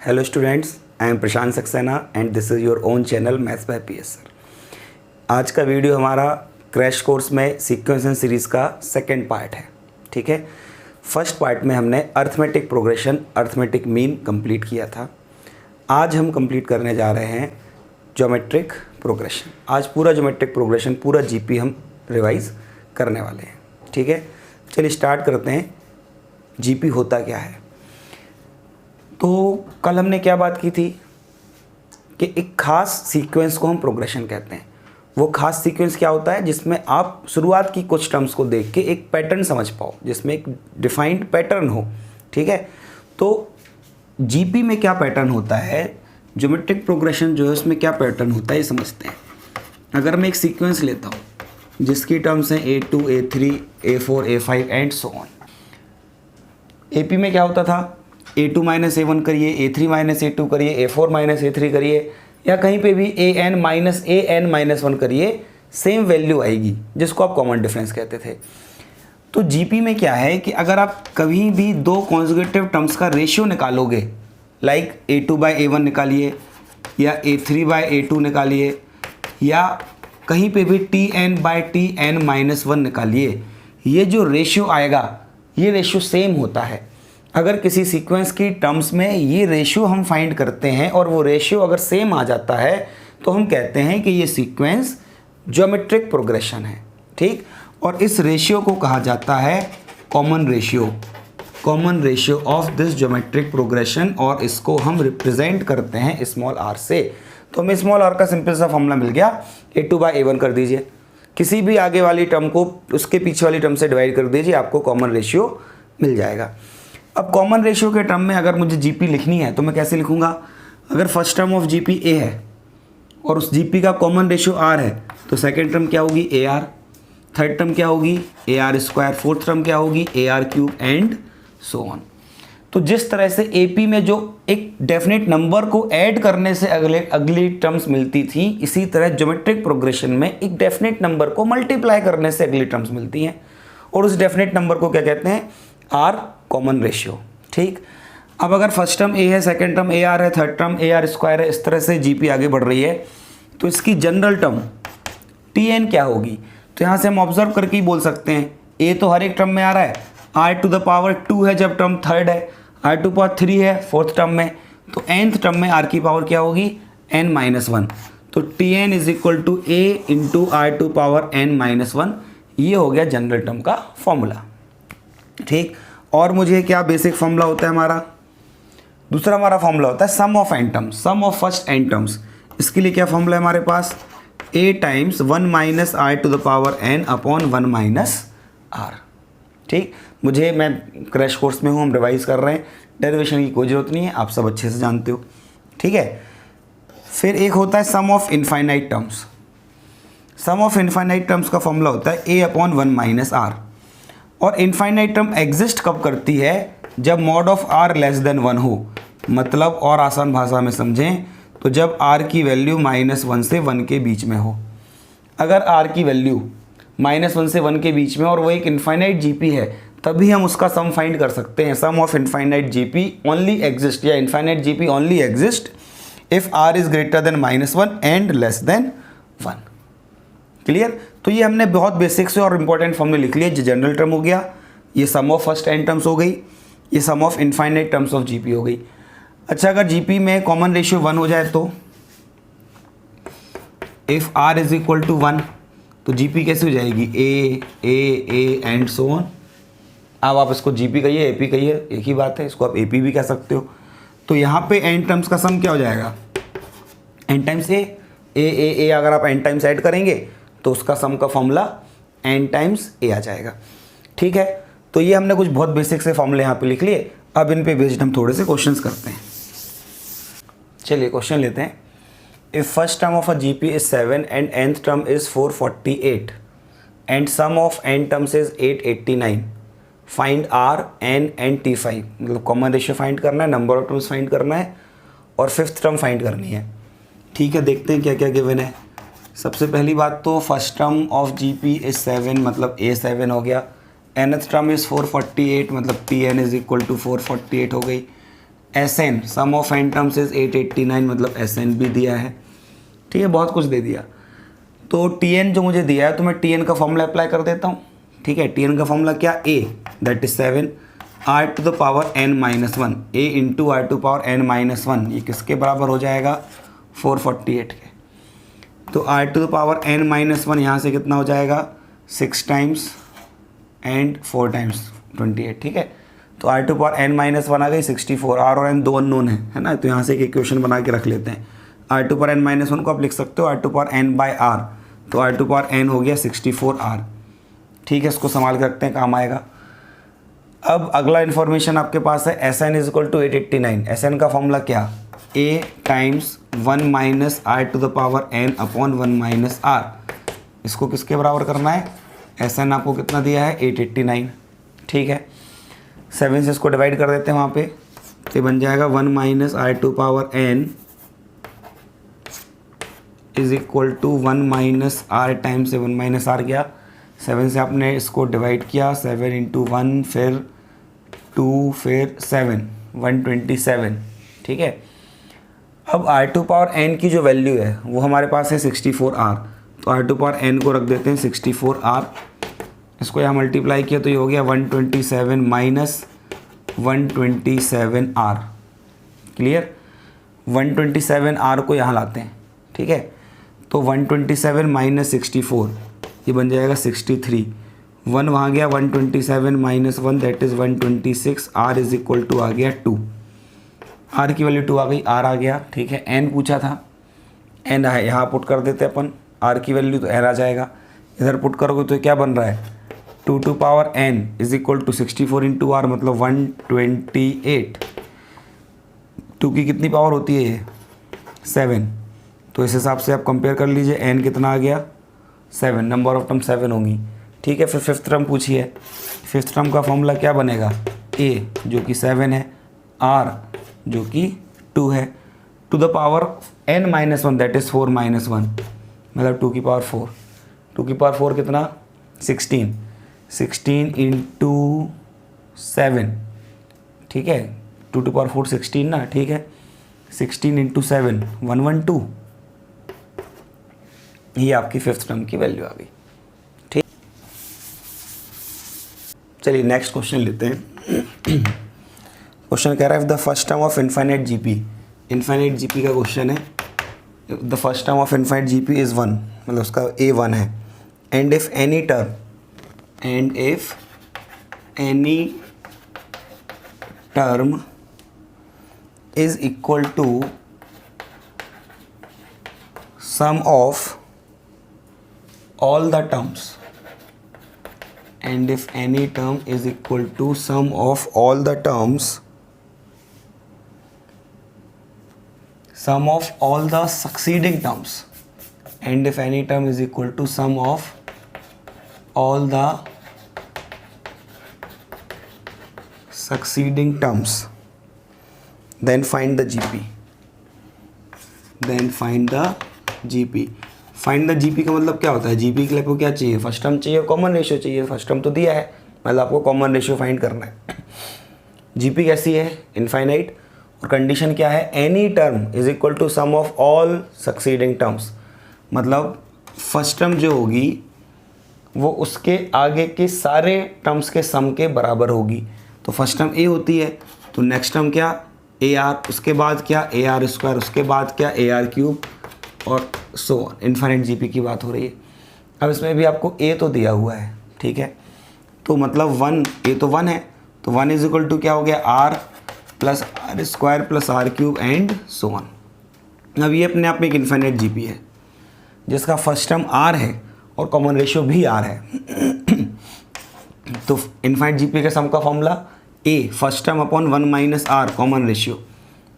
Hello students, I am Prashant Saxena and this is your own channel maths by PS sir. आज का video हमारा crash course में sequence and series का second part है। ठीक है, फर्स्ट पार्ट में हमने arithmetic progression, arithmetic mean complete किया था। आज हम कंप्लीट करने जा रहे हैं ज्योमेट्रिक प्रोग्रेशन। आज पूरा ज्योमेट्रिक प्रोग्रेशन, पूरा जीपी हम रिवाइज करने वाले हैं। ठीक है, चलिए स्टार्ट करते हैं। जीपी होता क्या है? तो कल हमने क्या बात की थी कि एक ख़ास सीक्वेंस को हम प्रोग्रेशन कहते हैं। वो ख़ास सीक्वेंस क्या होता है? जिसमें आप शुरुआत की कुछ टर्म्स को देख के एक पैटर्न समझ पाओ, जिसमें एक डिफाइंड पैटर्न हो। ठीक है, तो जीपी में क्या पैटर्न होता है, ज्योमेट्रिक प्रोग्रेशन जो है उसमें क्या पैटर्न होता है ये समझते हैं। अगर मैं एक सीक्वेंस लेता हूँ जिसकी टर्म्स हैं A2, A3, A4, A5 and so on. AP में क्या होता था? A2 माइनस A1 करिए, A3 माइनस A2 करिए, A4 माइनस A3 करिए, या कहीं पे भी AN माइनस 1 करिए, सेम वैल्यू आएगी, जिसको आप कॉमन डिफरेंस कहते थे। तो जीपी में क्या है कि अगर आप कभी भी दो कॉन्जुगेटिव टर्म्स का रेशियो निकालोगे, लाइक A2 बाई A1 निकालिए या A3 बाई A2 निकालिए, या कहीं पे भी TN बाई TN माइनस 1 निकालिए, ये जो रेशियो आएगा ये रेशियो सेम होता है। अगर किसी सीक्वेंस की टर्म्स में ये रेशियो हम फाइंड करते हैं और वो रेशियो अगर सेम आ जाता है तो हम कहते हैं कि ये सीक्वेंस ज्योमेट्रिक प्रोग्रेशन है। ठीक, और इस रेशियो को कहा जाता है common ratio of this geometric progression, और इसको हम रिप्रेजेंट करते हैं स्मॉल आर से। तो हमें स्मॉल आर का सिंपल सा फॉर्मूला मिल गया, A2 बाई A1 कर दीजिए, किसी भी आगे वाली टर्म को उसके पीछे वाली टर्म से डिवाइड कर दीजिए, आपको कॉमन रेशियो मिल जाएगा। अब कॉमन रेशियो के टर्म में अगर मुझे जीपी लिखनी है तो मैं कैसे लिखूंगा? अगर first term of GP A है और उस जीपी का कॉमन रेशियो आर है तो सेकंड टर्म क्या होगी? ए आर, थर्ड टर्म क्या होगी? ए आर स्क्वायर, फोर्थ टर्म क्या होगी? A R cube and so on. तो जिस तरह से एपी में जो एक डेफिनेट नंबर को ऐड करने से अगली टर्म्स मिलती थी, इसी तरह ज्योमेट्रिक प्रोग्रेशन में एक डेफिनेट नंबर को मल्टीप्लाई करने से अगली टर्म्स मिलती हैं, और उस डेफिनेट नंबर को क्या कहते हैं? R common ratio. ठीक, अब अगर फर्स्ट टर्म ए है, सेकंड टर्म ए आर है, third term a r square है, इस तरह से जीपी आगे बढ़ रही है, तो इसकी जनरल टर्म टी एन क्या होगी? तो यहाँ से हम ऑब्जर्व करके ही बोल सकते हैं, ए तो हर एक टर्म में आ रहा है, आर टू द पावर 2 है जब टर्म थर्ड है, आर टू पावर 3 है फोर्थ टर्म में, तो nth टर्म में आर की पावर क्या होगी? n minus 1। तो t n is equal to a into r to power n minus 1। ये हो गया जनरल टर्म का फॉर्मूला। ठीक, और मुझे क्या बेसिक फॉर्मूला होता है हमारा? दूसरा हमारा फॉर्मूला होता है sum of n terms, sum of first n terms. इसके लिए क्या फॉर्मूला है हमारे पास? a times 1 minus r to the power n upon 1 minus r. ठीक, मैं क्रैश कोर्स में हूँ, हम रिवाइज कर रहे हैं, डेरिवेशन की कोई ज़रूरत नहीं है, आप सब अच्छे से जानते हो। ठीक है, फिर एक होता है sum of infinite terms. Sum of infinite terms का फॉर्मूला होता है a अपॉन 1 माइनस आर। और इनफाइनाइट टर्म एग्जिस्ट कब करती है? जब mod of r less than 1 हो। मतलब और आसान भाषा में समझें तो जब आर की वैल्यू -1 से 1 के बीच में हो। अगर आर की वैल्यू -1 से 1 के बीच में और वो एक इनफाइनाइट जीपी है, तभी हम उसका सम फाइंड कर सकते हैं। Sum of infinite GP only exist, या infinite GP only exist if r is greater than -1 and less than 1। Clear? तो ये हमने बहुत बेसिक से और इंपॉर्टेंट फॉर्म में लिख लिए। जो जनरल टर्म हो गया, ये sum of first n terms हो गई, ये sum of infinite terms of GP हो गई। अच्छा, अगर जीपी में कॉमन रेशियो 1 हो जाए तो if r is equal to 1, तो जीपी कैसे हो जाएगी? A and so on. अब आप इसको जीपी कहिए, एपी कहिए, एक ही बात है, इसको आप एपी भी कह सकते हो। तो यहाँ पे एन टर्म्स का सम क्या हो जाएगा? एन टाइम्स ए। अगर आप एन टाइम्स ऐड करेंगे तो उसका सम का फॉर्मूला n टाइम्स a आ जाएगा। ठीक है, तो ये हमने कुछ बहुत बेसिक से फॉर्मूले यहाँ पे लिख लिए। अब इन पे बेस्ड हम थोड़े से क्वेश्चंस करते हैं। चलिए क्वेश्चन लेते हैं। If first term of a GP is 7 and nth term is 448 and sum of n terms is 889, find r n and t5। मतलब कॉमन रेशियो फाइंड करना है, नंबर ऑफ टर्म्स फाइंड करना है, और फिफ्थ टर्म फाइंड करनी है। ठीक है, देखते हैं क्या क्या गिवन है। सबसे पहली बात तो first term of GP is 7, मतलब a7 हो गया। nth टर्म इज़ 448, मतलब tn इज इक्वल टू 448 हो गई। S n sum of n terms is 889, मतलब एस एन भी दिया है, ठीक है, बहुत कुछ दे दिया। तो टी एन जो मुझे दिया है तो मैं टी एन का फॉर्मूला अप्लाई कर देता हूँ, ठीक है। टी एन का फॉर्मूला क्या, a that is 7 r to the power n minus one, a into r to power n minus one, ये किसके बराबर हो जाएगा 448 के। तो r to the power n minus one यहाँ से कितना हो जाएगा 6 टाइम्स एंड 4 टाइम्स 28, ठीक है। तो r to power n minus one आ गई 64, आर और एन दो अननोन है ना, तो यहाँ से एक इक्वेशन बना के रख लेते हैं। R to power n minus one को आप लिख सकते हो r to power n by r, तो आर टू पावर एन हो गया 64 आर, ठीक है। इसको संभाल के रखते हैं, काम आएगा। अब अगला इन्फॉर्मेशन आपके पास है S n is equal to 889। S n का फॉर्मूला क्या, a times 1 minus r to the power n upon 1 minus r. इसको किसके बराबर करना है, एस एन आपको कितना दिया है 889, ठीक है। 7 से इसको डिवाइड कर देते हैं वहाँ पे, तो बन जाएगा 1 minus r to power n is equal to 1 minus r times से 1 माइनस आर गया। 7 से आपने इसको डिवाइड किया, 7 इंटू 1 फिर 2 फिर 7, 127, ठीक है। अब आर टू पावर एन की जो वैल्यू है वो हमारे पास है 64 आर, तो आर टू पावर एन को रख देते हैं 64 आर। इसको यहाँ मल्टीप्लाई किया तो ये हो गया 127 माइनस 127 आर, क्लियर। 127 आर को यहाँ लाते हैं, ठीक है। तो 127 माइनस 64 ये बन जाएगा 63, 1 वहाँ गया, 127 minus 1 that is 126, r is equal to आ गया 2, आर की वैल्यू 2 आ गई, आर आ गया, ठीक है। एन पूछा था, एन है यहाँ पुट कर देते अपन, आर की वैल्यू तो एन आ जाएगा, इधर पुट करोगे तो क्या बन रहा है 2 to power n is equal to 64 into r, मतलब 128। 2 की कितनी पावर होती है ये 7, तो इस हिसाब से आप कंपेयर कर लीजिए, एन कितना आ गया 7, नंबर ऑफ टर्म 7 होंगी, ठीक है। फिर फिफ्थ टर्म पूछिए, फिफ्थ टर्म का फॉर्मूला क्या बनेगा, ए जो कि 7 है, आर जो कि 2 है, to the power n minus one that is 4 minus 1, मतलब 2 की पावर 4, 2 की पावर 4 कितना 16, 16 इंटू 7, ठीक है, 2 टू पावर 4 16 ना, ठीक है। 16 इंटू 7 112, ये आपकी फिफ्थ टर्म की वैल्यू आ गई, ठीक। चलिए नेक्स्ट क्वेश्चन लेते हैं। क्वेश्चन कह रहा है if the first term of infinite GP, infinite GP का क्वेश्चन है, the first term of infinite GP is 1, मतलब उसका ए 1 है, and if any term is equal to sum of all the terms, and if any term is equal to sum of all the terms, sum of all the succeeding terms, and if any term is equal to sum of all the succeeding terms, then find the GP, then find the GP। Find the GP का मतलब क्या होता है, GP के लिए आपको क्या चाहिए, फर्स्ट टर्म चाहिए, कॉमन रेशियो चाहिए। फर्स्ट टर्म तो दिया है, मतलब आपको कॉमन रेशियो फाइंड करना है। जीपी कैसी है, इनफाइनाइट, और कंडीशन क्या है, any term is equal to sum of all succeeding terms, मतलब फर्स्ट टर्म जो होगी वो उसके आगे के सारे टर्म्स के सम के बराबर होगी। तो फर्स्ट टर्म ए होती है, तो नेक्स्ट टर्म क्या ए आर, उसके बाद क्या ए आर स्क्वायर, उसके बाद क्या ए आर क्यूब, और सो इनफाइनाइट जीपी की बात हो रही है। अब इसमें भी आपको ए तो दिया हुआ है, ठीक है, तो मतलब 1, ए तो 1 है, तो 1 इज इक्वल टू क्या हो गया r plus r square plus r cube and so on. अब ये अपने आप में एक इनफाइनाइट जीपी है जिसका फर्स्ट टर्म आर है और कॉमन रेशियो भी आर है। तो इनफाइनाइट जीपी के सम का formula a first term upon 1 minus r common ratio,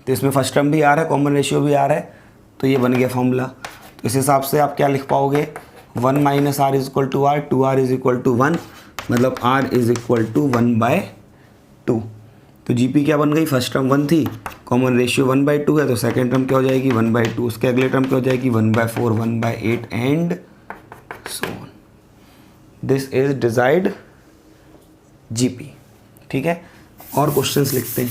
तो इसमें फर्स्ट टर्म भी आर है, कॉमन रेशियो भी आर है, तो ये बन गया फॉर्मूला। तो इस हिसाब से आप क्या लिख पाओगे, 1 minus r is equal to r, 2r is equal to 1, मतलब r इज इक्वल टू 1/2। तो जीपी क्या बन गई, फर्स्ट टर्म 1 थी, कॉमन रेशियो 1/2 है, तो सेकेंड टर्म क्या हो जाएगी 1/2, उसके अगले टर्म क्या हो जाएगी 1/4, 1/8 and so on. This is desired GP, ठीक है। और क्वेश्चंस लिखते हैं।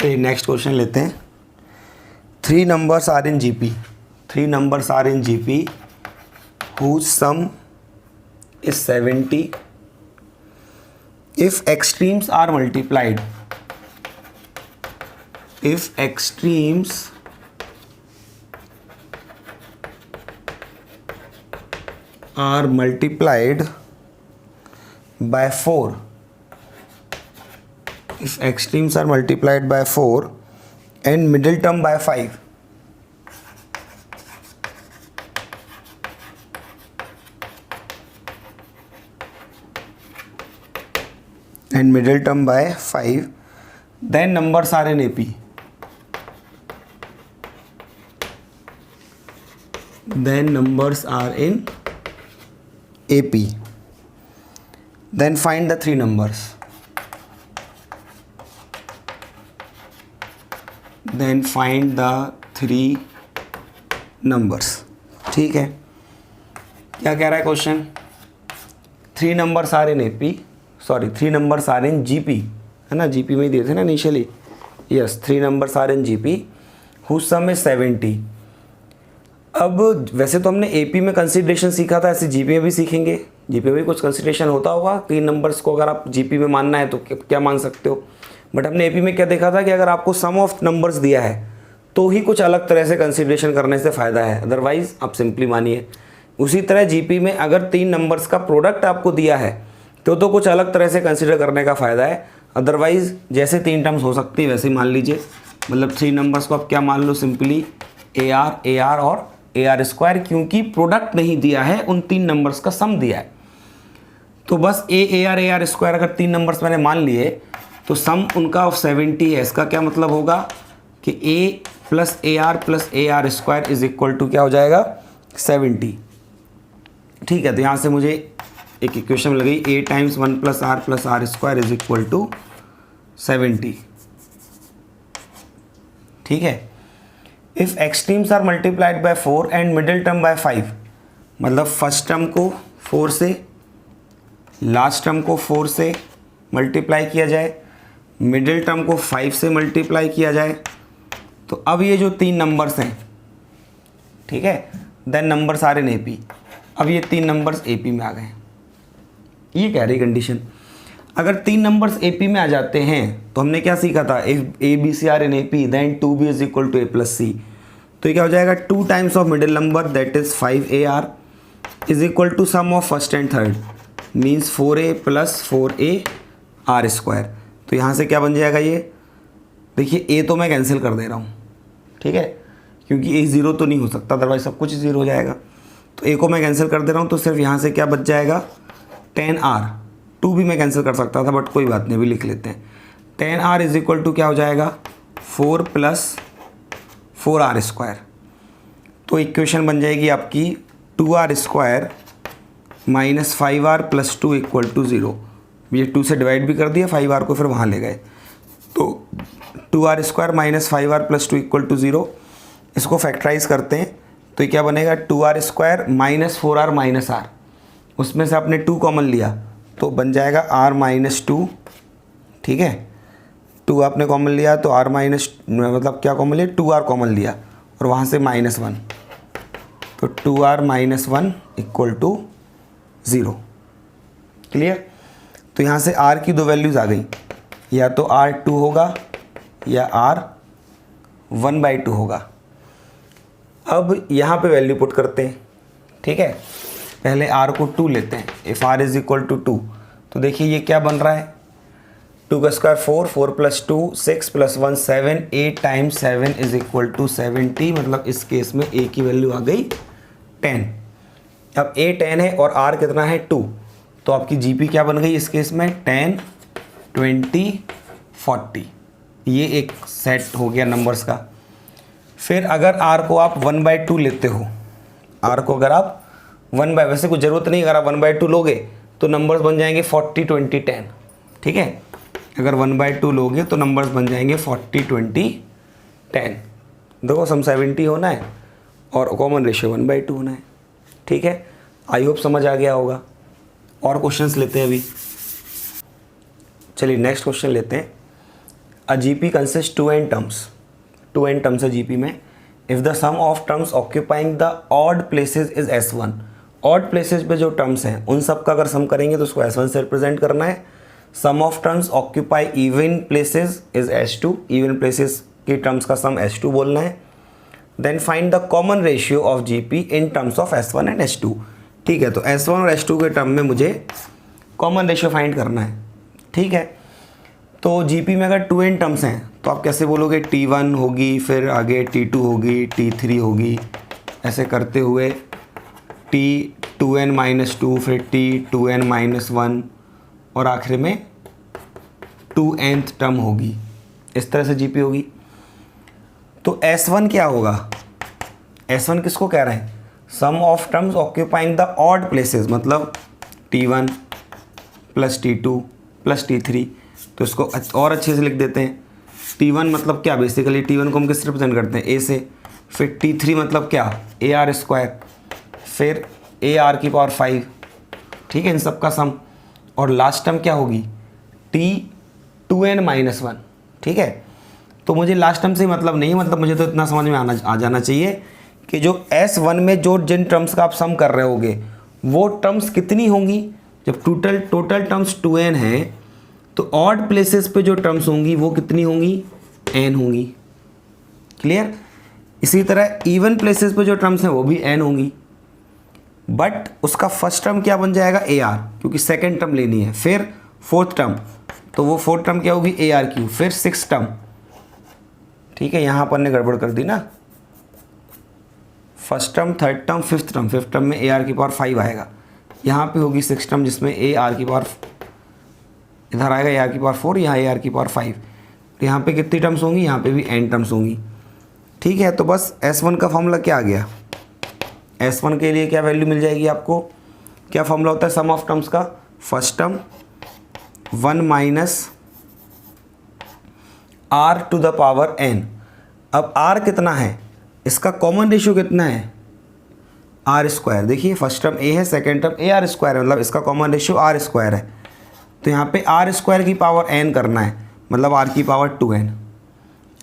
चलिए नेक्स्ट क्वेश्चन लेते हैं। 3 numbers are in GP. 3 numbers are in GP whose sum is 70. If extremes are multiplied, by 4, if extremes are multiplied by 4 and middle term by 5, then numbers are in AP. Then find the 3 numbers. ठीक है, क्या कह रहा है question? 3 numbers are in AP, 3 numbers are in GP, है ना, GP में ही दिए थे ना initially. Yes, 3 numbers are in GP whose sum is 70। अब वैसे तो हमने AP में कंसिडरेशन सीखा था, ऐसे GP में भी सीखेंगे। GP में भी कुछ कंसिडरेशन होता होगा। 3 नंबर्स को अगर आप GP में मानना है तो क्या मान सकते हो, बट हमने AP में क्या देखा था कि अगर आपको सम ऑफ नंबर्स दिया है तो ही कुछ अलग तरह से कंसिडरेशन करने से फ़ायदा है, अदरवाइज़ आप सिंपली मानिए। उसी तरह GP में अगर 3 नंबर्स का प्रोडक्ट आपको दिया है तो कुछ अलग तरह से कंसिडर करने का फ़ायदा है, अदरवाइज़ जैसे 3 टर्म्स हो सकती है वैसे ही मान लीजिए। मतलब 3 नंबर्स को आप क्या मान लो, सिंपली AR और AR², क्योंकि प्रोडक्ट नहीं दिया है, उन 3 नंबर्स का सम दिया है। तो बस AR² अगर 3 नंबर्स मैंने मान लिए तो सम उनका 70 है। इसका क्या मतलब होगा कि A + AR + AR² is equal to क्या हो जाएगा, 70। ठीक है, तो यहाँ से मुझे एक इक्वेशन मिल गई, A × 1 + R + R² is equal to 70। ठीक है, if extremes are multiplied by 4 and middle term by 5, मतलब फर्स्ट टर्म को 4 से, लास्ट टर्म को 4 से मल्टीप्लाई किया जाए, मिडिल टर्म को 5 से मल्टीप्लाई किया जाए, तो अब ये जो 3 नंबर्स हैं, ठीक है, then numbers are in AP। अब ये 3 नंबर्स AP में आ गए, ये कह रही कंडीशन। अगर 3 नंबर्स AP में आ जाते हैं तो हमने क्या सीखा था, if ABC are in AP then 2B is equal to A + C। तो ये क्या हो जाएगा, 2 times of middle number that is 5AR is equal to sum of first and third, means 4A + 4AR²। तो यहाँ से क्या बन जाएगा, ये देखिए A तो मैं कैंसिल कर दे रहा हूँ, ठीक है, क्योंकि A 0 तो नहीं हो सकता, अदरवाइज सब कुछ 0 हो जाएगा। तो A को मैं कैंसिल कर दे रहा हूँ, तो सिर्फ यहाँ से क्या बच जाएगा, 10R। 2 भी मैं कैंसिल कर सकता था, बट कोई बात नहीं, अभी लिख लेते हैं। 10R इज इक्वल टू क्या हो जाएगा, 4 + 4R²। तो इक्वेशन बन जाएगी आपकी 2R² - 5R + 2 इक्वल टू 0। ये 2 से डिवाइड भी कर दिया, 5R को फिर वहाँ ले गए, तो 2R² - 5R + 2 इक्वल टू 0। इसको फैक्टराइज करते हैं तो ये क्या बनेगा, 2R² - 4R - R, उसमें से आपने 2 कॉमन लिया तो बन जाएगा R - 2। ठीक है, 2 आपने कॉमन लिया तो R मतलब क्या कॉमन लिया, 2R कॉमन लिया और वहाँ से -1, तो 2R - 1 इक्वल टू 0। क्लियर? तो यहाँ से R की 2 वैल्यूज़ आ गई, या तो R2 होगा या R1/2 होगा। अब यहाँ पे वैल्यू पुट करते हैं, ठीक है, पहले R को 2 लेते हैं। If R is equal to 2, तो देखिए ये क्या बन रहा है, 2 का स्क्वायर 4, 4 + 2 6 + 1 7, 8 × 7 इज इक्वल टू 70। मतलब इस केस में A की वैल्यू आ गई 10। अब A 10 है और R कितना है 2, तो आपकी GP क्या बन गई इस केस में, 10 20 40। ये एक सेट हो गया नंबर्स का। फिर अगर R को आप 1/2 लेते हो, R को अगर आप 1/, वैसे कुछ ज़रूरत नहीं, अगर आप 1/2 लोगे तो नंबर्स बन जाएंगे 40 20 10। ठीक है, अगर 1/2 लोगे तो नंबर्स बन जाएंगे 40 20 10। देखो सम 70 होना है और कॉमन रेशियो 1/2 होना है। ठीक है, आई होप समझ आ गया होगा। और क्वेश्चंस लेते हैं अभी। चलिए नेक्स्ट क्वेश्चन लेते हैं। A GP consist 2n terms, 2n terms है जीपी में। If the sum of terms occupying the odd places is S1, odd places पे जो टर्म्स हैं उन सब का अगर सम करेंगे तो उसको S1 से रिप्रेजेंट करना है। Sum of terms occupy even places is S2, even places की टर्म्स का सम S2 बोलना है। Then find the common ratio of GP in terms of S1 and S2। ठीक है, तो S1 और S2 के टर्म में मुझे कॉमन रेशियो फाइंड करना है। ठीक है, तो जीपी में अगर 2n टर्म्स हैं तो आप कैसे बोलोगे, T1 होगी, फिर आगे T2 होगी, T3 होगी, ऐसे करते हुए T2n-2, फिर T2n-1 और आखिर में 2nth टर्म होगी। इस तरह से जीपी होगी। तो S1 क्या होगा, S1 किसको कह रहे हैं, sum of terms occupying the odd places, मतलब T1 plus T2 plus T3। तो इसको और अच्छे से लिख देते हैं। T1 मतलब क्या, बेसिकली T1 को हम किस रिप्रेजेंट करते हैं, A से। फिर T3 मतलब क्या, AR², फिर AR⁵। ठीक है, इन सब का सम। और लास्ट टर्म क्या होगी, T2n-1। ठीक है, तो मुझे लास्ट टर्म से मतलब नहीं है, मतलब मुझे तो इतना समझ में आ जाना चाहिए कि जो S1 में जो जिन टर्म्स का आप सम कर रहे होगे वो टर्म्स कितनी होंगी। जब टोटल टर्म्स 2n हैं तो ऑड प्लेसेस पे जो टर्म्स होंगी वो कितनी होंगी, n होंगी। क्लियर। इसी तरह इवन प्लेसेस पे जो टर्म्स हैं वो भी n होंगी, बट उसका फर्स्ट टर्म क्या बन जाएगा, AR, क्योंकि सेकेंड टर्म लेनी है। फिर फोर्थ टर्म, तो वो फोर्थ टर्म क्या होगी, AR3। फिर सिक्स टर्म, ठीक है, यहाँ पर ने गड़बड़ कर दी ना, first term, third term, fifth term. Fifth term में AR⁵ आएगा। यहाँ पे होगी सिक्स टर्म जिसमें AR⁵ इधर आएगा, AR⁴, यहाँ AR⁵। तो यहाँ पे कितनी टर्म्स होंगी, यहाँ पे भी n टर्म्स होंगी। ठीक है, तो बस S1 का फॉर्मूला क्या आ गया, S1 के लिए क्या वैल्यू मिल जाएगी आपको, क्या फॉर्मूला होता है सम ऑफ टर्म्स का, फर्स्ट टर्म 1 माइनस R⁴n। अब R कितना है, इसका कॉमन रेशियो कितना है, R²। देखिए फर्स्ट टर्म A है, सेकेंड टर्म AR² है, मतलब इसका कॉमन रेशियो R² है। तो यहाँ पे R² की पावर n करना है, मतलब R⁴2n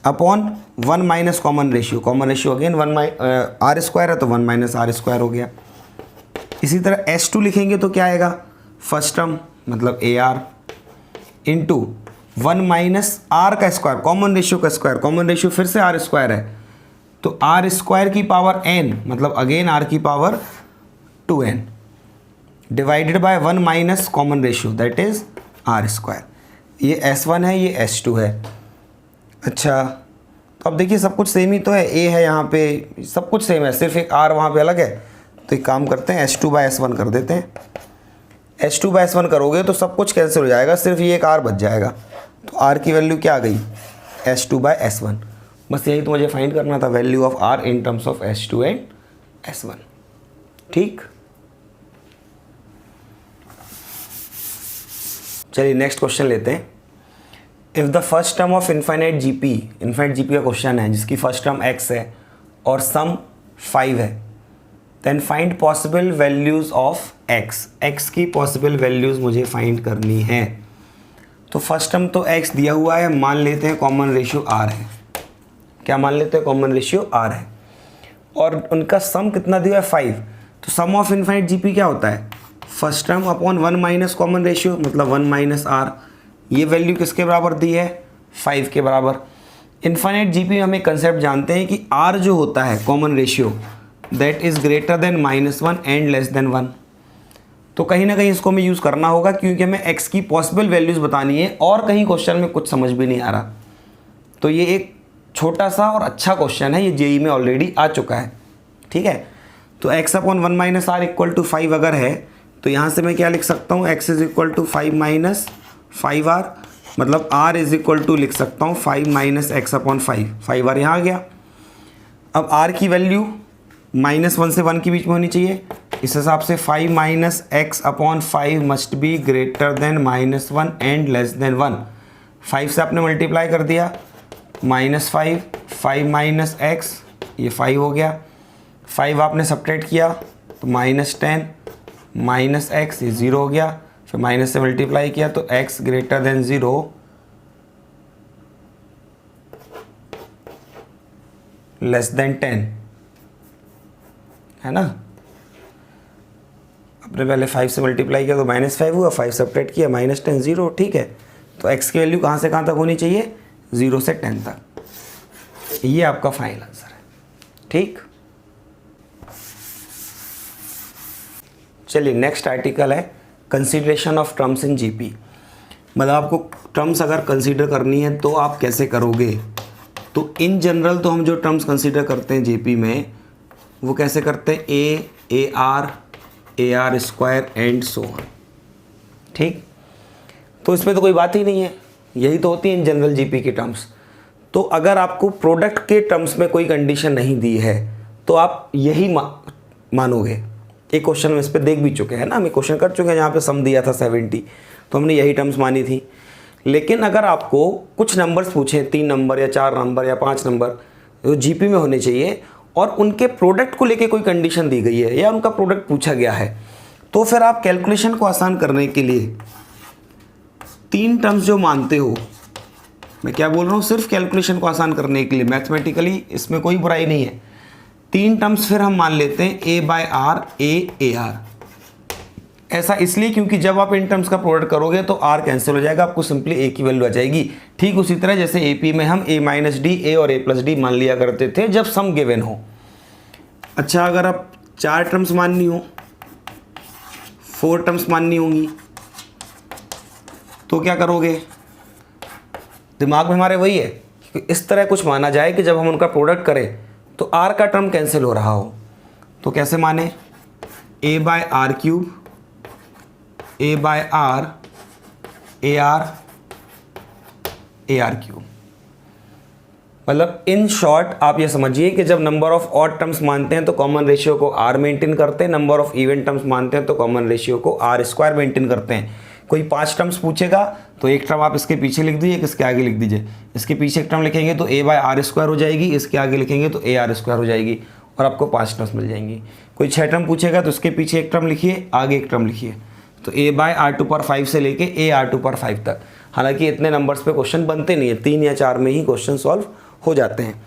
upon 1 minus common ratio again R² है तो 1 माइनस R² हो गया। इसी तरह S2 लिखेंगे तो क्या आएगा, फर्स्ट टर्म मतलब AR इंटू 1 माइनस R का स्क्वायर, कॉमन रेशियो का स्क्वायर, कॉमन रेशियो फिर से R² है तो R² की पावर n, मतलब again R⁴2n divided by 1 minus common ratio that is R²। ये S1 है, ये S2 है। अच्छा, तो अब देखिए सब कुछ सेम ही तो है, A है यहाँ पे, सब कुछ सेम है, सिर्फ एक R वहाँ पे अलग है। तो एक काम करते हैं, S2/S1 कर देते हैं। S2/S1 करोगे तो सब कुछ कैंसिल हो जाएगा, सिर्फ ये एक R बच जाएगा। तो R की वैल्यू क्या आ गई, S2/S1। बस यही तो मुझे फाइंड करना था, value of R in terms of S2 and S1। ठीक, चलिए नेक्स्ट क्वेश्चन लेते हैं। If the first term of infinite GP का क्वेश्चन है जिसकी फर्स्ट टर्म x है और सम 5 है, then find possible values of x की पॉसिबल वैल्यूज़ मुझे फाइंड करनी है। तो फर्स्ट टर्म तो x दिया हुआ है, मान लेते हैं कॉमन रेशियो r है। क्या मान लेते हैं, कॉमन रेशियो r है, और उनका सम कितना दिया है 5। तो सम ऑफ इन्फाइनाइट जीपी क्या होता है, first term upon 1 minus common ratio, मतलब 1 माइनस r। ये वैल्यू किसके बराबर दी है, 5 के बराबर। इन्फाइनाइट जीपी में हम एक कंसेप्ट जानते हैं कि r जो होता है common ratio that is greater than -1 and less than 1। तो कहीं ना कहीं इसको हमें यूज़ करना होगा क्योंकि हमें x की पॉसिबल वैल्यूज़ बतानी है और कहीं क्वेश्चन में कुछ समझ भी नहीं आ रहा। तो ये एक छोटा सा और अच्छा क्वेश्चन है, ये जेई में ऑलरेडी आ चुका है। ठीक है, तो x upon 1 minus r equal to 5 अगर है तो यहाँ से मैं क्या लिख सकता हूँ, x is equal to 5 minus 5r, मतलब r इज इक्वल टू लिख सकता हूँ 5 माइनस x अपॉन 5r यहाँ आ गया। अब r की वैल्यू -1 से 1 के बीच में होनी चाहिए, इस हिसाब से 5 minus x upon 5 must be greater than -1 and less than 1। 5 से आपने मल्टीप्लाई कर दिया, -5 माइनस x, ये 5 हो गया। 5 आपने सब्ट्रैक्ट किया तो -10 माइनस x, ये 0 हो गया। फिर माइनस से मल्टीप्लाई किया तो x greater than 0 less than 10 है ना। अपने पहले 5 से मल्टीप्लाई किया तो -5 हुआ, 5 सब्ट्रैक्ट किया -10 0, ठीक है। तो x की वैल्यू कहाँ से कहाँ तक होनी चाहिए, 0 से 10 तक। ये आपका फाइनल आंसर है, ठीक। चलिए नेक्स्ट आर्टिकल है consideration of terms in GP. मतलब आपको टर्म्स अगर कंसीडर करनी है तो आप कैसे करोगे। तो इन जनरल तो हम जो टर्म्स कंसीडर करते हैं जीपी में वो कैसे करते हैं, ए r square and so on, ठीक। तो इसमें तो कोई बात ही नहीं है, यही तो होती है इन जनरल जीपी की टर्म्स। तो अगर आपको प्रोडक्ट के टर्म्स में कोई कंडीशन नहीं दी है तो आप यही मानोगे। एक क्वेश्चन में इस पर देख भी चुके हैं ना, हम क्वेश्चन कर चुके हैं जहाँ पे सम दिया था 70, तो हमने यही टर्म्स मानी थी। लेकिन अगर आपको कुछ नंबर्स पूछे, 3 नंबर या 4 नंबर या 5 नंबर जो जीपी में होने चाहिए और उनके प्रोडक्ट को लेके कोई कंडीशन दी गई है या उनका प्रोडक्ट पूछा गया है, तो फिर आप कैलकुलेशन को आसान करने के लिए 3 टर्म्स जो मानते हो, मैं क्या बोल रहा हूँ, सिर्फ कैलकुलेशन को आसान करने के लिए, मैथमेटिकली इसमें कोई बुराई नहीं है। 3 टर्म्स फिर हम मान लेते हैं A/R A AR। ऐसा इसलिए क्योंकि जब आप इन टर्म्स का प्रोडक्ट करोगे तो R कैंसिल हो जाएगा, आपको सिंपली A की वैल्यू आ जाएगी। ठीक उसी तरह जैसे AP में हम A-D A और A+D मान लिया करते थे जब सम गिवन हो। अच्छा, अगर आप 4 टर्म्स माननी हो, 4 टर्म्स माननी होंगी, तो क्या करोगे। दिमाग में हमारे वही है कि इस तरह कुछ माना जाए कि जब हम उनका प्रोडक्ट करें तो R का टर्म कैंसिल हो रहा हो। तो कैसे माने, A/R³ A/R AR AR³। मतलब इन शॉर्ट आप ये समझिए कि जब नंबर ऑफ ऑड टर्म्स मानते हैं तो कॉमन रेशियो को R मेंटेन करते हैं, नंबर ऑफ इवन टर्म्स मानते हैं तो कॉमन रेशियो को R² मेंटेन करते हैं। कोई 5 टर्म्स पूछेगा तो एक टर्म आप इसके पीछे लिख दीजिए, इसके आगे लिख दीजिए। इसके पीछे एक टर्म लिखेंगे तो A/R² हो जाएगी, इसके आगे लिखेंगे तो AR² हो जाएगी और आपको 5 टर्म्स मिल जाएंगी। कोई 6 टर्म पूछेगा तो इसके पीछे एक टर्म लिखिए, आगे एक टर्म लिखिए। तो A/R⁵ से लेके AR⁵ तक। हालांकि इतने नंबर्स पे क्वेश्चन बनते नहीं है, 3 या 4 में ही क्वेश्चन सॉल्व हो जाते हैं।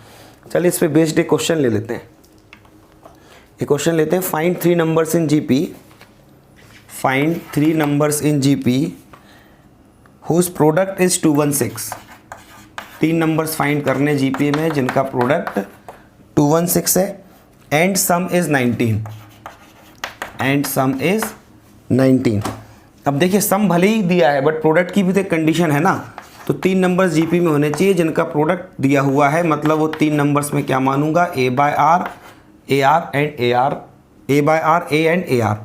चलिए इस पे बेस्ड एक क्वेश्चन ले लेते हैं। एक क्वेश्चन लेते हैं, find 3 numbers in GP, find 3 numbers in GP whose product is 216। 3 numbers find करने जीपी में जिनका प्रोडक्ट 216 है and sum is 19, and sum is 19। अब देखिए सम भले ही दिया है बट प्रोडक्ट की भी तो एक कंडीशन है ना। तो 3 नंबर्स जीपी में होने चाहिए जिनका प्रोडक्ट दिया हुआ है, मतलब वो 3 नंबर्स में क्या मानूंगा, A/R A एंड AR।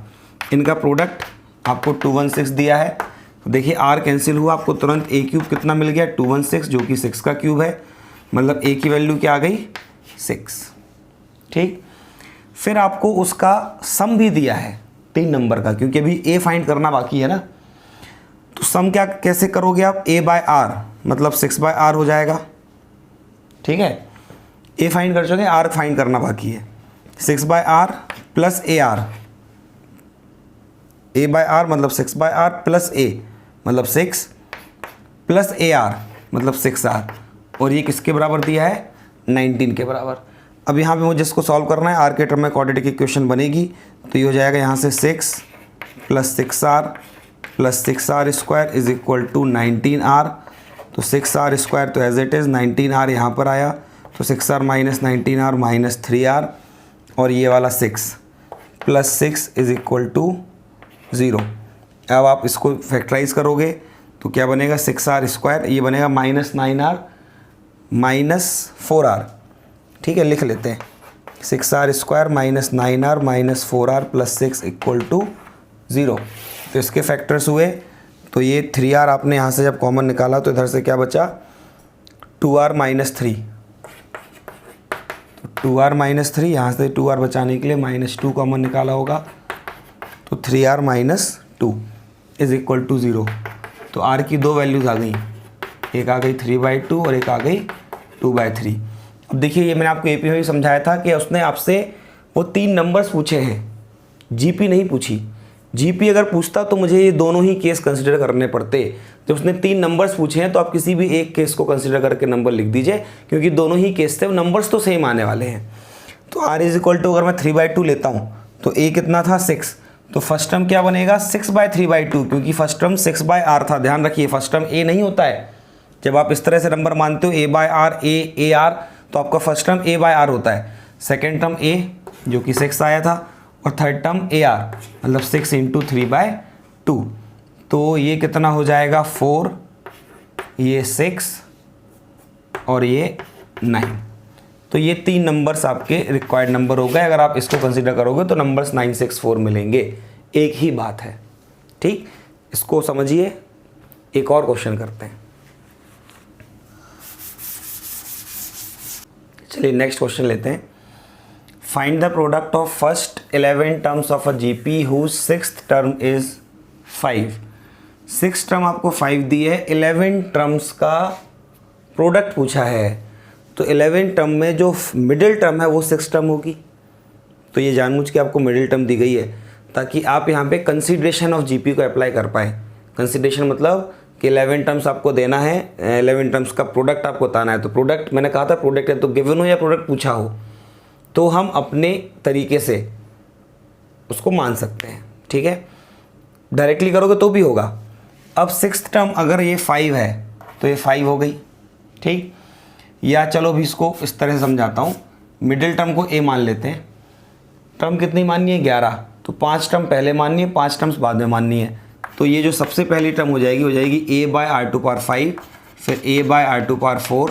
इनका प्रोडक्ट आपको 216 दिया है। तो देखिए R कैंसिल हुआ, आपको तुरंत A³ कितना मिल गया, 216, जो कि 6 का क्यूब है। मतलब A की वैल्यू क्या आ गई, 6, ठीक। फिर आपको उसका सम भी दिया है 3 नंबर का, क्योंकि अभी A फाइंड करना बाकी है ना। तो सम क्या कैसे करोगे आप, A/R मतलब 6/R हो जाएगा, ठीक है। A फाइंड कर चुके, R फाइंड करना बाकी है। 6/R प्लस AR, A/R मतलब 6/R प्लस A मतलब 6 प्लस AR मतलब 6R, और ये किसके बराबर दिया है, 19 के बराबर। अब यहाँ पे मुझे इसको सॉल्व करना है, R के टर्म में क्वाड्रेटिक इक्वेशन बनेगी। तो ये हो जाएगा यहाँ से 6 plus 6R plus 6R² is equal to 19R। तो 6R² तो एज इट इज़, 19R यहाँ पर आया, तो 6R minus 19R minus 3R, और ये वाला 6 प्लस 6 इज इक्वल टू 0। अब आप इसको फैक्टराइज करोगे तो क्या बनेगा, 6R², ये बनेगा माइनस 9R माइनस 4R, ठीक है। लिख लेते हैं, 6R² minus 9R minus 4R plus 6 equal to 0। तो इसके फैक्टर्स हुए, तो ये 3R आपने यहाँ से जब कॉमन निकाला तो इधर से क्या बचा, 2R माइनस 3। तो 2R माइनस 3, यहाँ से 2R बचाने के लिए -2 कॉमन निकाला होगा, तो 3R minus 2 is equal to 0। तो R की 2 वैल्यूज़ आ गई, एक आ गई 3/2 और एक आ गई 2/3। अब देखिए ये मैंने आपको AP में भी समझाया था कि उसने आपसे वो 3 नंबर्स पूछे हैं, जीपी नहीं पूछी। जीपी अगर पूछता तो मुझे ये दोनों ही केस कंसिडर करने पड़ते। जब उसने 3 नंबर्स पूछे हैं तो आप किसी भी एक केस को कंसिडर करके नंबर लिख दीजिए, क्योंकि दोनों ही केस थे, नंबर्स तो सेम आने वाले हैं। तो r इज इक्वल टू अगर मैं 3/2 लेता हूँ तो a कितना था 6, तो फर्स्ट टर्म क्या बनेगा 6/3/2, क्योंकि फर्स्ट टर्म 6/r था। ध्यान रखिए फर्स्ट टर्म a नहीं होता है। जब आप इस तरह से नंबर मानते हो a/r a r, तो आपका फर्स्ट टर्म a/r होता है, सेकेंड टर्म a जो कि 6 आया था, और थर्ड टर्म AR मतलब 6 × 3/2, तो ये कितना हो जाएगा 4, ये 6 और ये 9। तो ये 3 नंबर्स आपके रिक्वायर्ड नंबर हो गए। अगर आप इसको कंसीडर करोगे तो नंबर्स 964 मिलेंगे। एक ही बात है, ठीक, इसको समझिए। एक और क्वेश्चन करते हैं। चलिए नेक्स्ट क्वेश्चन लेते हैं। Find the product of first 11 terms of a GP whose 6th term is 5। 6 term आपको 5 दी है, 11 टर्म्स का प्रोडक्ट पूछा है। तो 11 टर्म में जो मिडिल टर्म है वो 6 टर्म होगी। तो ये जानबूझ के आपको मिडिल टर्म दी गई है ताकि आप यहाँ पे कंसीडरेशन ऑफ जीपी को अप्लाई कर पाए। कंसीडरेशन मतलब कि 11 टर्म्स आपको देना है, 11 टर्म्स का प्रोडक्ट आपको बताना है। तो प्रोडक्ट मैंने कहा था प्रोडक्ट है तो गिवन हो या प्रोडक्ट पूछा हो तो हम अपने तरीके से उसको मान सकते हैं, ठीक है। डायरेक्टली करोगे तो भी होगा। अब 6th टर्म अगर ये 5 है तो ये 5 हो गई, ठीक। या चलो भी इसको इस तरह से समझाता हूँ। मिडिल टर्म को a मान लेते हैं। टर्म कितनी माननी है 11, तो 5 टर्म पहले माननी है, 5 टर्म्स बाद में माननी है। तो ये जो सबसे पहली टर्म हो जाएगी a/r⁵, फिर a/r⁴,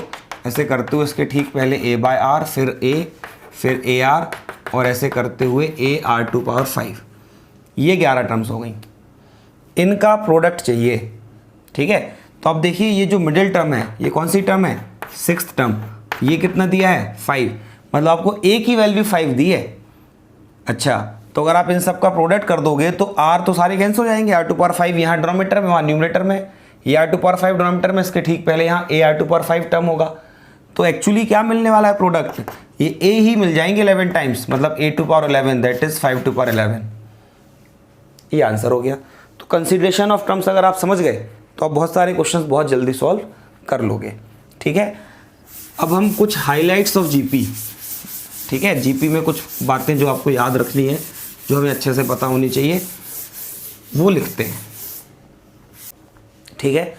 ऐसे करते हुए इसके ठीक पहले a/r, फिर a, फिर AR, और ऐसे करते हुए AR⁵। ये 11 टर्म्स हो गई। इनका प्रोडक्ट चाहिए, ठीक है। तो अब देखिए ये जो मिडिल टर्म है ये कौन सी टर्म है 6th टर्म। ये कितना दिया है 5, मतलब आपको a की वैल्यू 5 दी है। अच्छा, तो अगर आप इन सब का प्रोडक्ट कर दोगे तो r तो सारे कैंसिल हो जाएंगे। r⁵ यहाँ डिनोमिनेटर में, वहाँ न्यूमरेटर में। ये r⁵ डिनोमिनेटर में, इसके ठीक पहले यहाँ AR⁵ टर्म होगा। तो एक्चुअली क्या मिलने वाला है प्रोडक्ट, ये a ही मिल जाएंगे 11 टाइम्स, मतलब a⁴11 दैट इज 5⁴11। ये आंसर हो गया। तो कंसीडरेशन ऑफ टर्म्स अगर आप समझ गए तो आप बहुत सारे क्वेश्चंस बहुत जल्दी सॉल्व कर लोगे, ठीक है। अब हम कुछ हाइलाइट्स ऑफ जीपी, ठीक है, जीपी में कुछ बातें जो आपको याद रखनी है, जो हमें अच्छे से पता होनी चाहिए, वो लिखते हैं, ठीक है।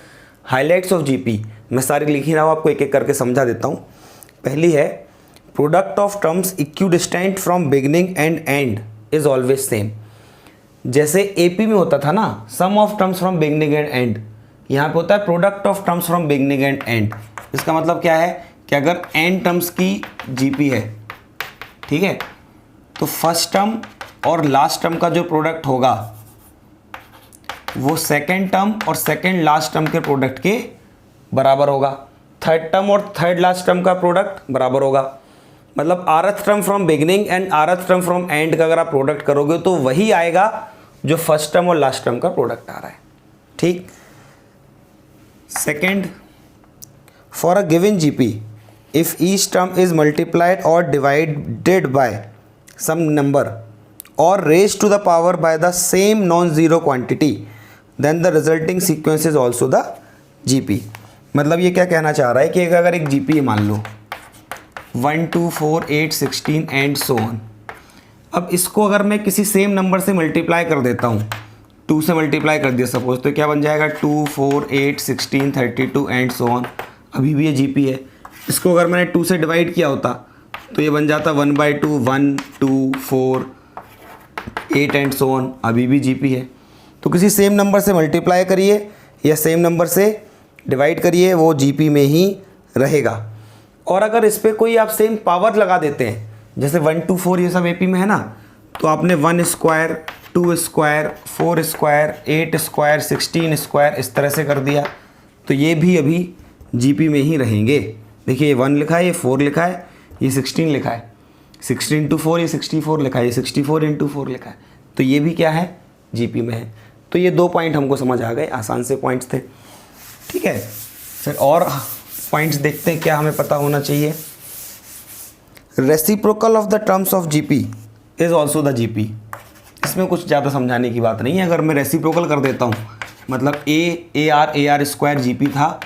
हाइलाइट्स ऑफ जीपी मैं सारी लिख ही रहा हूँ, आपको एक एक करके समझा देता हूँ। पहली है product of terms equidistant from beginning and end is always same. जैसे एपी में होता था ना sum of terms from beginning and end, यहाँ पे होता है product of terms from beginning and end. इसका मतलब क्या है कि अगर एन टर्म्स की जीपी है, ठीक है, तो फर्स्ट टर्म और लास्ट टर्म का जो प्रोडक्ट होगा वो सेकेंड टर्म और सेकेंड लास्ट टर्म के प्रोडक्ट के बराबर होगा। थर्ड टर्म और थर्ड लास्ट टर्म का प्रोडक्ट बराबर होगा। मतलब rth term from beginning and rth term from and का अगर आप प्रोडक्ट करोगे तो वही आएगा जो फर्स्ट टर्म और लास्ट टर्म का प्रोडक्ट आ रहा है, ठीक। Second, for a given GP if each term is multiplied और डिवाइडेड बाय सम नंबर और raise to the power by the same non zero quantity then the resulting sequence is also the GP. मतलब ये क्या कहना चाह रहा है कि अगर एक जीपी मान लो 1 2 4 8 16 एंड सो ऑन। अब इसको अगर मैं किसी सेम नंबर से मल्टीप्लाई कर देता हूँ, 2 से मल्टीप्लाई कर दिया सपोज, तो क्या बन जाएगा 2 4 8 16 32 एंड सो ऑन। अभी भी ये जीपी है। इसको अगर मैंने 2 से डिवाइड किया होता तो ये बन जाता 1/2 1 2 4 8 एंड सो ऑन, अभी भी जीपी है। तो किसी सेम नंबर से मल्टीप्लाई करिए या सेम नंबर से डिवाइड करिए, वो जीपी में ही रहेगा। और अगर इस पर कोई आप सेम पावर लगा देते हैं, जैसे 1 2 4 ये सब एपी में है ना, तो आपने 1 square 2 square 4 square 8 square 16 square इस तरह से कर दिया, तो ये भी अभी जीपी में ही रहेंगे। देखिए ये 1 लिखा है, ये 4 लिखा है, ये 16 लिखा है, 16 × 4 ये 64 लिखा है, ये 64 × 4 लिखा है, तो ये भी क्या है जीपी में है। तो ये 2 पॉइंट हमको समझ आ गए, आसान से पॉइंट्स थे, ठीक है। फिर और पॉइंट्स देखते हैं क्या हमें पता होना चाहिए। Reciprocal of the terms of GP is also the GP. इसमें कुछ ज़्यादा समझाने की बात नहीं है। अगर मैं रेसिप्रोकल कर देता हूँ, मतलब ए आर स्क्वायर जी पी था,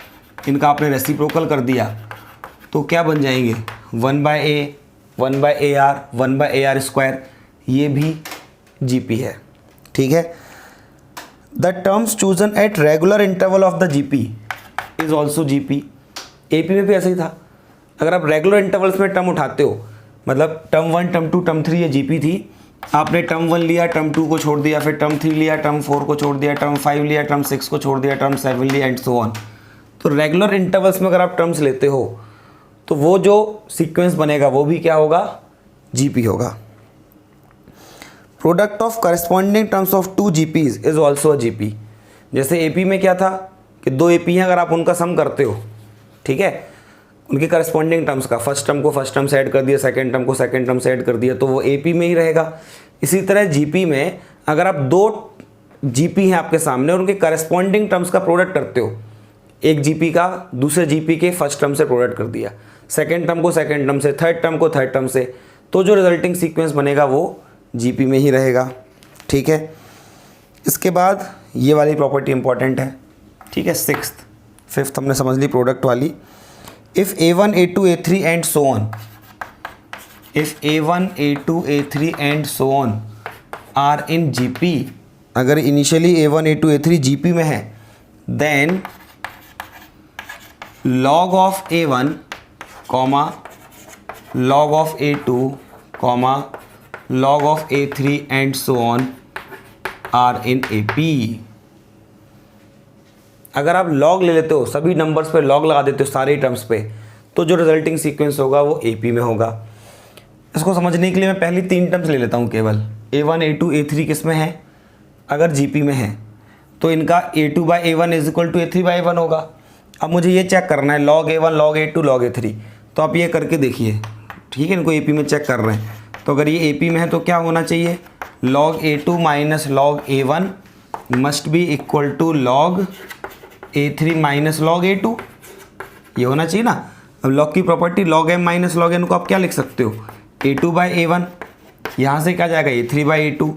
इनका आपने रेसिप्रोकल कर दिया तो क्या बन जाएंगे 1/a 1/ar 1/ar स्क्वायर, ये भी जी पी है। ठीक है। The terms chosen at regular interval of the G P is also G P. A P में भी ऐसा ही था। अगर आप रेगुलर इंटरवल्स में टर्म उठाते हो, मतलब टर्म 1 टर्म 2 टर्म 3 ये जी पी थी, आपने टर्म 1 लिया, टर्म 2 को छोड़ दिया, फिर टर्म 3 लिया, टर्म 4 को छोड़ दिया, टर्म 5 लिया, टर्म 6 को छोड़ दिया, टर्म 7 लिया एंड सो ऑन। तो रेगुलर इंटरवल्स में अगर आप टर्म्स लेते हो तो वो जो सीक्वेंस बनेगा वो भी क्या होगा, जीपी होगा। Product of corresponding terms of two GPs is also a GP. जैसे एपी में क्या था कि दो एपी हैं, अगर आप उनका सम करते हो, ठीक है, उनके करस्पॉन्डिंग टर्म्स का, फर्स्ट टर्म को फर्स्ट टर्म से ऐड कर दिया, सेकंड टर्म को सेकंड टर्म से ऐड कर दिया, तो वो एपी में ही रहेगा। इसी तरह जीपी में अगर आप दो जीपी हैं आपके सामने और उनके करस्पॉन्डिंग टर्म्स का प्रोडक्ट करते हो, एक जीपी का दूसरे जीपी के फर्स्ट टर्म से प्रोडक्ट कर दिया, सेकंड टर्म को सेकंड टर्म से, थर्ड टर्म को थर्ड टर्म से, तो जो रिजल्टिंग सीक्वेंस बनेगा वो जीपी में ही रहेगा। ठीक है। इसके बाद ये वाली प्रॉपर्टी इंपॉर्टेंट है। ठीक है। फिफ्थ हमने समझ ली प्रोडक्ट वाली। If a1 a2 a3 and so on, if a1 a2 a3 and so on are in GP, अगर initially a1 a2 a3 GP में है, then log of a1 comma log of a2 comma log of a3 and so on are in AP। अगर आप log ले लेते हो, सभी numbers पे log लगा देते हो सारे टर्म्स पे, तो जो रिजल्टिंग सीक्वेंस होगा वो AP में होगा। इसको समझने के लिए मैं पहली 3 टर्म्स ले लेता हूँ केवल। a1 a2 a3 किस में है, अगर GP में है तो इनका a2/a1 is equal to a3/a1 होगा। अब मुझे ये चेक करना है log a1 log a2 log a3, तो आप ये करके देखिए। ठीक है, इनको AP में चेक कर रहे हैं, तो अगर ये AP में है तो क्या होना चाहिए, log a2 minus log a1 must be equal to log a3 minus log a2, ये होना चाहिए ना। अब log की property log m minus log n को आप क्या लिख सकते हो, a2/a1, यहाँ से क्या जाएगा a3/a2।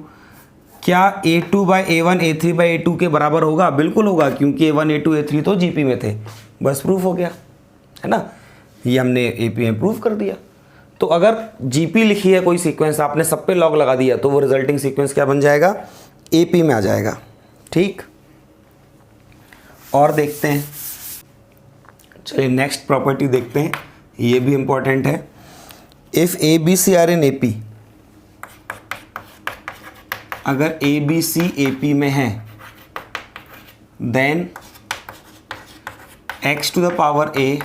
क्या a2/a1 a3/a2 के बराबर होगा, बिल्कुल होगा, क्योंकि a1 a2 a3 तो जीपी में थे। बस प्रूफ हो गया, है ना, ये हमने एपी में प्रूफ कर दिया। तो अगर जीपी लिखी है कोई सीक्वेंस, आपने सब पे लॉग लगा दिया, तो वो रिजल्टिंग सीक्वेंस क्या बन जाएगा, एपी में आ जाएगा। ठीक, और देखते हैं, चलिए नेक्स्ट प्रॉपर्टी देखते हैं, ये भी इंपॉर्टेंट है। If a b c are in AP, अगर a b c A P में है, then x to the power a,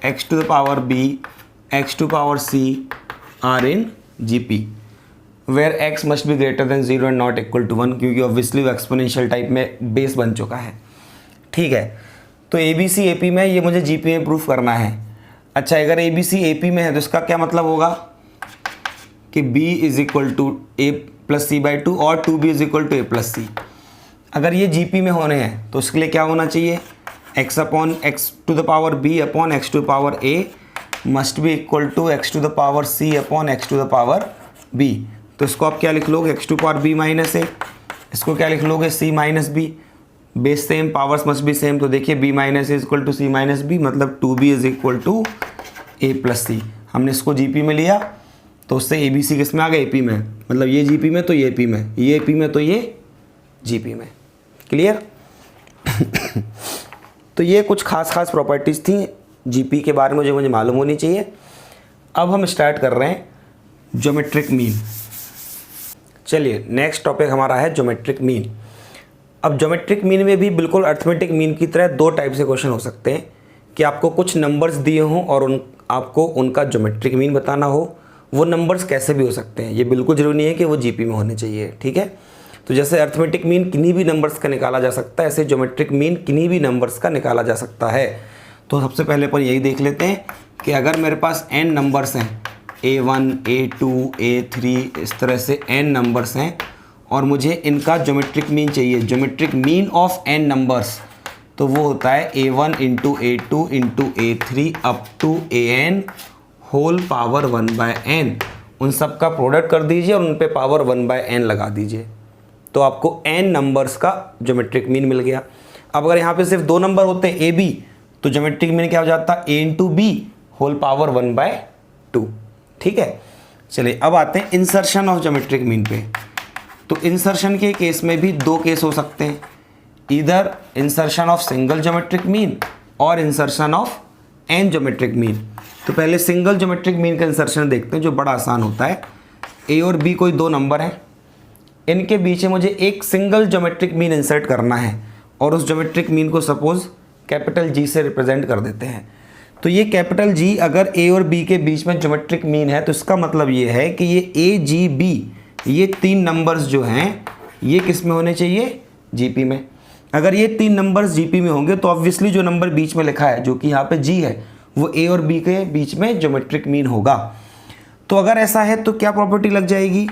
x to the power b, x to power c are in G P, where x must be greater than 0 and not equal to 1, क्योंकि obviously वो exponential type में base बन चुका है। ठीक है, तो ए b c A P में ये मुझे जी पी में प्रूफ करना है। अच्छा, अगर a b c A P में है तो इसका क्या मतलब होगा कि b is equal to a plus c by 2 और 2b is equal to a plus c. अगर ये जीपी में होने हैं तो इसके लिए क्या होना चाहिए, x upon x to the power b upon x to the power a must be equal to x to the power c upon x to the power b। तो इसको आप क्या लिख लोगे, x to power b minus a, इसको क्या लिख लोगे, c minus b, base same powers must be same. तो देखिए b minus a equal to c minus b, मतलब 2b is equal to a plus सी। हमने इसको जीपी में लिया तो उससे ए बी सी किस में आ गया, एपी में, मतलब ये जीपी में तो ये एपी में, ये एपी में तो ये जीपी में। क्लियर। तो ये कुछ खास प्रॉपर्टीज़ थी जीपी के बारे में जो मुझे मालूम होनी चाहिए। अब हम स्टार्ट कर रहे हैं ज्योमेट्रिक मीन। चलिए नेक्स्ट टॉपिक हमारा है ज्योमेट्रिक मीन। अब ज्योमेट्रिक मीन में भी बिल्कुल अर्थमेटिक मीन की तरह 2 टाइप से क्वेश्चन हो सकते हैं कि आपको कुछ नंबर्स दिए हों और आपको उनका ज्योमेट्रिक मीन बताना हो। वो नंबर्स कैसे भी हो सकते हैं, ये बिल्कुल ज़रूरी नहीं है कि वो जीपी में होने चाहिए। ठीक है, तो जैसे अर्थमेटिक मीन किन्हीं भी नंबर्स का निकाला जा सकता है, ऐसे ज्योमेट्रिक मीन किन्हीं भी नंबर्स का निकाला जा सकता है। तो सबसे पहले पर यही देख लेते हैं कि अगर मेरे पास n नंबर्स हैं, a1 a2 a3 इस तरह से n नंबर्स हैं और मुझे इनका ज्योमेट्रिक मीन चाहिए, geometric mean of n numbers, तो वो होता है a1 into a2 into a3 up to an whole power 1/n, उन सब का प्रोडक्ट कर दीजिए और उन पे पावर 1/n लगा दीजिए, तो आपको n नंबर्स का ज्योमेट्रिक मीन मिल गया। अब अगर यहाँ पे सिर्फ 2 नंबर होते हैं a b, तो ज्योमेट्रिक मीन क्या हो जाता a into b whole power 1/2। ठीक है, चलिए अब आते हैं इंसर्शन ऑफ ज्योमेट्रिक मीन पे। तो इंसर्शन के केस में भी 2 केस हो सकते हैं, इधर insertion of single geometric mean और insertion of n geometric mean. तो पहले सिंगल ज्योमेट्रिक मीन का इंसर्शन देखते हैं, जो बड़ा आसान होता है। a और b कोई 2 नंबर हैं, इनके बीच में मुझे एक सिंगल ज्योमेट्रिक मीन इंसर्ट करना है और उस ज्योमेट्रिक मीन को सपोज कैपिटल G से रिप्रेजेंट कर देते हैं। तो ये कैपिटल G अगर a और b के बीच में ज्योमेट्रिक मीन है, तो इसका मतलब ये है कि ये a g b, ये 3 नंबर्स जो हैं ये किस में होने चाहिए, GP में। अगर ये 3 नंबर्स GP में होंगे तो ऑब्वियसली जो नंबर बीच में लिखा है, जो कि यहाँ पे G है, वो a और b के बीच में ज्योमेट्रिक मीन होगा। तो अगर ऐसा है तो क्या प्रॉपर्टी लग जाएगी,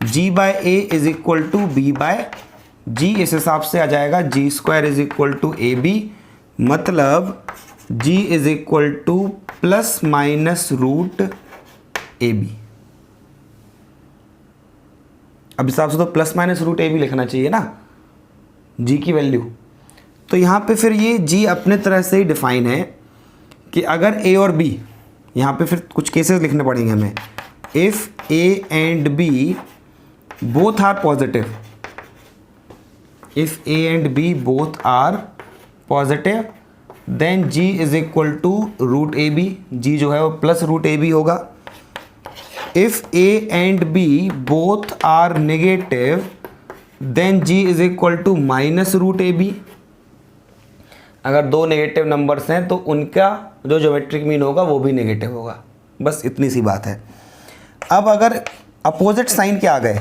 G/a is equal to B/G। इस हिसाब से आ जाएगा G² is equal to AB, मतलब G is equal to plus minus root AB। अब हिसाब से तो प्लस माइनस रूट AB लिखना चाहिए ना G की वैल्यू। तो यहाँ पे फिर ये G अपने तरह से ही डिफाइन है कि अगर A और B, यहाँ पे फिर कुछ केसेस लिखने पड़ेंगे हमें। If A and B both are positive, if A and B both are positive, then G is equal to root AB। G जो है वो प्लस रूट AB होगा। if A and B both are negative, then G is equal to minus root AB। अगर 2 negative numbers हैं तो उनका जो geometric mean होगा वो भी नेगेटिव होगा, बस इतनी सी बात है। अब अगर अपोजिट साइन के आ गए,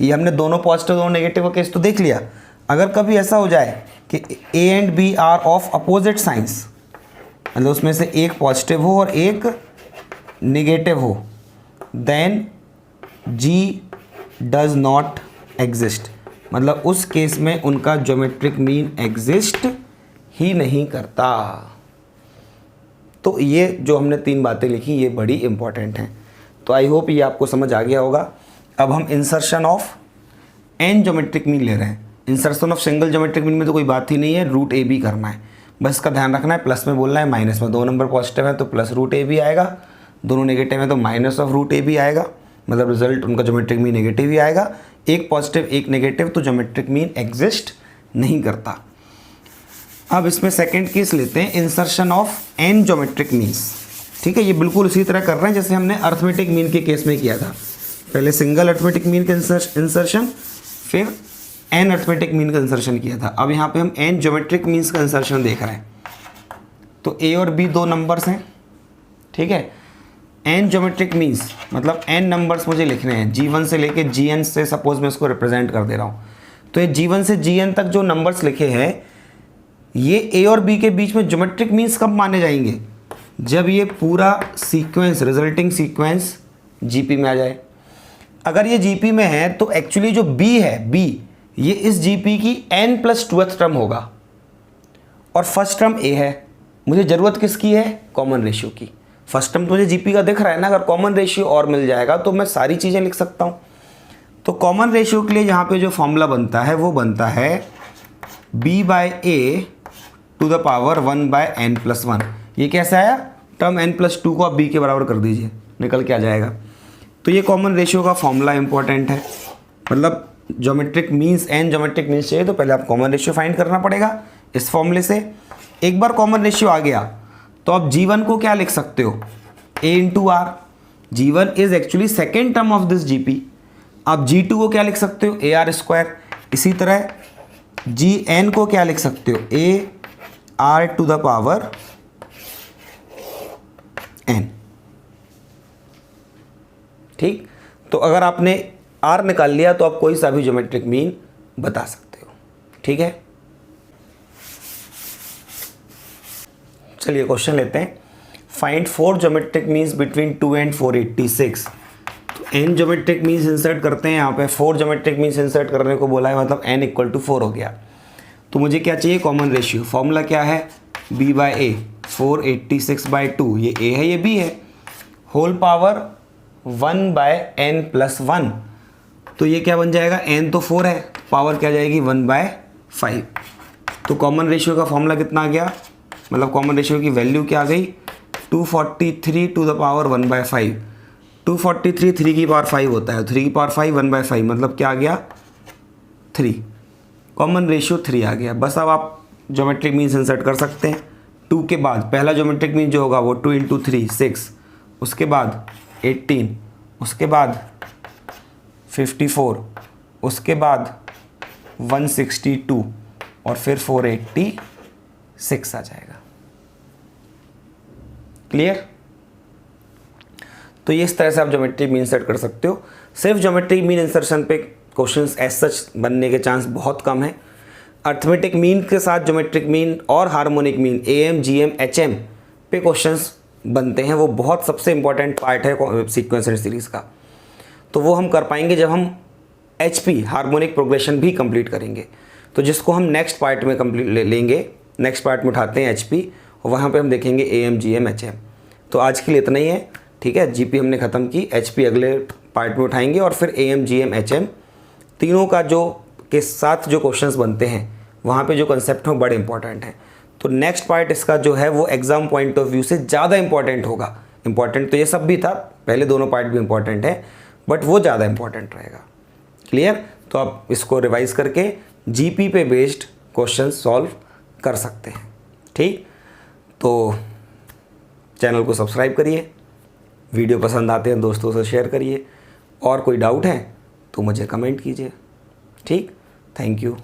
ये हमने दोनों पॉजिटिव दोनों नेगेटिव का केस तो देख लिया। अगर कभी ऐसा हो जाए कि A and B are of opposite signs, मतलब उसमें से एक पॉजिटिव हो और एक नेगेटिव हो, then G does not exist, मतलब उस केस में उनका ज्योमेट्रिक मीन एग्जिस्ट ही नहीं करता। तो ये जो हमने 3 बातें लिखी ये बड़ी इंपॉर्टेंट हैं। तो आई होप ये आपको समझ आ गया होगा। अब हम insertion of n geometric mean ले रहे हैं। Insertion of single geometric mean में तो कोई बात ही नहीं है, रूट AB करना है, बस इसका ध्यान रखना है। प्लस में बोलना है, माइनस में 2 नंबर पॉजिटिव है तो प्लस रूट AB आएगा, दोनों नेगेटिव है तो माइनस ऑफ रूट AB आएगा, मतलब रिजल्ट उनका ज्योमेट्रिक मीन नेगेटिव ही आएगा। एक पॉजिटिव एक नेगेटिव, तो ज्योमेट्रिक मीन एग्जिस्ट नहीं करता। अब इसमें सेकेंड केस लेते हैं, insertion of n geometric means. ठीक है, ये बिल्कुल उसी तरह कर रहे हैं जैसे हमने अर्थमेटिक मीन के केस में किया था। पहले सिंगल अर्थमेटिक मीन का इंसर्शन, फिर n अर्थमेटिक मीन का इंसर्शन किया था। अब यहाँ पे हम n ज्योमेट्रिक मीन्स का इंसर्शन देख रहे हैं। तो a और b 2 नंबर्स हैं, ठीक है। n ज्योमेट्रिक मीन्स मतलब n नंबर्स मुझे लिखने हैं, G1 से लेके Gn से सपोज मैं इसको रिप्रेजेंट कर दे रहा हूँ। तो ये G1 से Gn तक जो नंबर्स लिखे हैं, ये a और b के बीच में ज्योमेट्रिक मीन्स कब माने जाएंगे, जब ये पूरा सीक्वेंस, रिजल्टिंग सीक्वेंस GP में आ जाए। अगर ये GP में है तो एक्चुअली जो B है, B ये इस GP की n+2th टर्म होगा और फर्स्ट टर्म A है। मुझे ज़रूरत किसकी है, कॉमन रेशियो की। फर्स्ट टर्म तो मुझे GP का दिख रहा है ना, अगर कॉमन रेशियो और मिल जाएगा तो मैं सारी चीज़ें लिख सकता हूँ। तो कॉमन रेशियो के लिए यहाँ पे जो फॉर्मूला बनता है वो बनता है B/A to the power 1/n+1। ये कैसे आया, टर्म n+2 को आप b के बराबर कर दीजिए, निकल के आ जाएगा। तो ये कॉमन रेशियो का फॉर्मूला इंपॉर्टेंट है, मतलब geometric means n geometric means चाहिए तो पहले आप कॉमन रेशियो फाइंड करना पड़ेगा इस फॉर्मूले से। एक बार कॉमन रेशियो आ गया तो आप G1 को क्या लिख सकते हो, a into r. G1 is actually second term of this GP। आप G2 को क्या लिख सकते हो, AR²। इसी तरह Gn को क्या लिख सकते हो, AR to the power n। ठीक, तो अगर आपने R निकाल लिया तो आप कोई सा भी ज्योमेट्रिक मीन बता सकते हो। ठीक है, चलिए क्वेश्चन लेते हैं। Find 4 geometric means between 2 and 486। तो n ज्योमेट्रिक मीन्स इंसर्ट करते हैं, यहाँ पे 4 ज्योमेट्रिक मीन्स इंसर्ट करने को बोला है, मतलब n इक्वल टू 4 हो गया। तो मुझे क्या चाहिए, कॉमन रेशियो। फॉर्मूला क्या है, B/A 486/2, ये A है ये B है, होल पावर 1/n+1, तो ये क्या बन जाएगा, n तो 4 है, पावर क्या जाएगी 1/5। तो कॉमन रेशियो का फॉर्मूला कितना आ गया, मतलब कॉमन रेशियो की वैल्यू क्या आ गई, 243 टू द पावर 1/5। 243 3 की पावर 5 होता है, 3 की पावर 5 1/5 मतलब क्या आ गया 3। कॉमन रेशियो 3 आ गया। बस अब आप ज्योमेट्रिक मीन्स इंसर्ट कर सकते हैं। 2 के बाद पहला ज्योमेट्रिक मीन जो होगा वो 2 × 3 6, उसके बाद 18, उसके बाद 54, उसके बाद 162 और फिर 486 आ जाएगा। क्लियर? तो ये इस तरह से आप ज्योमेट्रिक मीन सेट कर सकते हो। सिर्फ ज्योमेट्रिक मीन इंसर्शन पे क्वेश्चंस एज सच बनने के चांस बहुत कम है। अर्थमेटिक मीन के साथ ज्योमेट्रिक मीन और harmonic mean AM, GM, HM पे क्वेश्चंस बनते हैं। वो बहुत सबसे इंपॉर्टेंट पार्ट है सीक्वेंस एंड सीरीज़ का। तो वो हम कर पाएंगे जब हम HP हार्मोनिक प्रोग्रेशन भी कंप्लीट करेंगे, तो जिसको हम नेक्स्ट पार्ट में कंप्लीट लेंगे। नेक्स्ट पार्ट में उठाते हैं HP और वहाँ पे हम देखेंगे AM, GM, HM। तो आज के लिए इतना ही है, ठीक है। GP हमने ख़त्म की, HP अगले पार्ट में उठाएंगे और फिर AM, GM, HM तीनों का जो के साथ जो क्वेश्चंस बनते हैं वहाँ पे जो कंसेप्ट हैं बड़े इंपॉर्टेंट हैं। तो नेक्स्ट पार्ट इसका जो है वो एग्ज़ाम पॉइंट ऑफ व्यू से ज़्यादा इंपॉर्टेंट होगा। इंपॉर्टेंट तो ये सब भी था, पहले दोनों पार्ट भी इंपॉर्टेंट है, बट वो ज़्यादा इंपॉर्टेंट रहेगा। क्लियर? तो आप इसको रिवाइज करके GP पे बेस्ड क्वेश्चन सॉल्व कर सकते हैं। ठीक, तो चैनल को सब्सक्राइब करिए, वीडियो पसंद आते हैं दोस्तों से शेयर करिए, और कोई डाउट है तो मुझे कमेंट कीजिए। ठीक, थैंक यू।